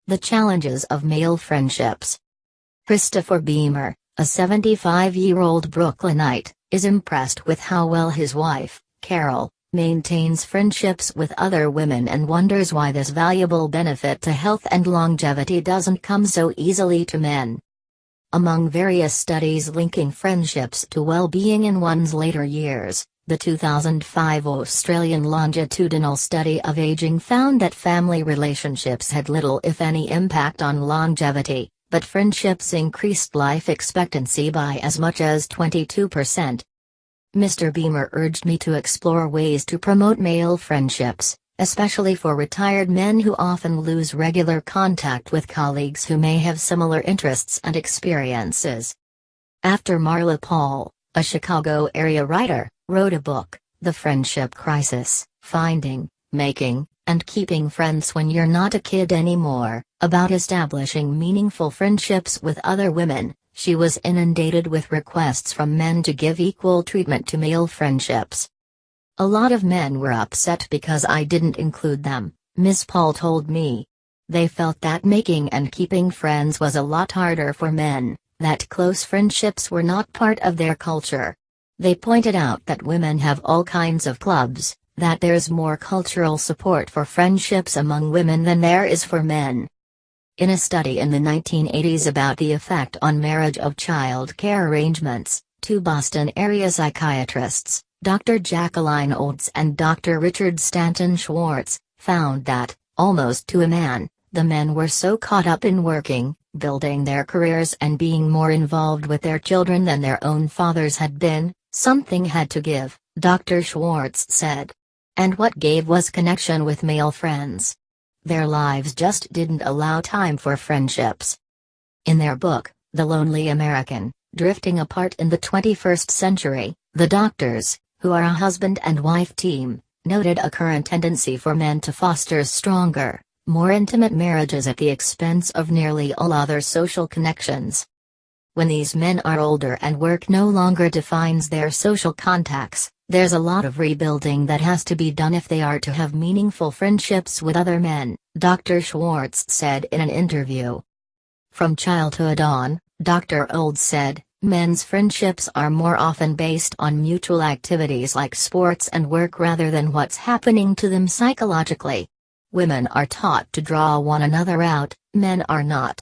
The Challenges of Male Friendships. Christopher Beamer, a 75-year-old Brooklynite, is impressed with how well his wife, Carol, maintains friendships with other women and wonders why this valuable benefit to health and longevity doesn't come so easily to men. Among various studies linking friendships to well-being in one's later years, the 2005 Australian longitudinal study of aging found that family relationships had little if any impact on longevity, but friendships increased life expectancy by as much as 22%. Mr. Beamer urged me to explore ways to promote male friendships, especially for retired men who often lose regular contact with colleagues who may have similar interests and experiences. After Marla Paul, a Chicago area writer, wrote a book, The Friendship Crisis: Finding, Making, and Keeping Friends When You're Not a Kid Anymore, about establishing meaningful friendships with other women, she was inundated with requests from men to give equal treatment to male friendships. "A lot of men were upset because I didn't include them," Miss Paul told me. "They felt that making and keeping friends was a lot harder for men, that close friendships were not part of their culture. They pointed out that women have all kinds of clubs, that there's more cultural support for friendships among women than there is for men." In a study in the 1980s about the effect on marriage of child care arrangements, two Boston-area psychiatrists, Dr. Jacqueline Olds and Dr. Richard Stanton Schwartz, found that, almost to a man, the men were so caught up in working, building their careers and being more involved with their children than their own fathers had been. Something had to give, Dr. Schwartz said. And what gave was connection with male friends. Their lives just didn't allow time for friendships. In their book, The Lonely American, Drifting Apart in the 21st Century, the doctors, who are a husband and wife team, noted a current tendency for men to foster stronger, more intimate marriages at the expense of nearly all other social connections. When these men are older and work no longer defines their social contacts, there's a lot of rebuilding that has to be done if they are to have meaningful friendships with other men, Dr. Schwartz said in an interview. From childhood on, Dr. Olds said, men's friendships are more often based on mutual activities like sports and work rather than what's happening to them psychologically. Women are taught to draw one another out, men are not.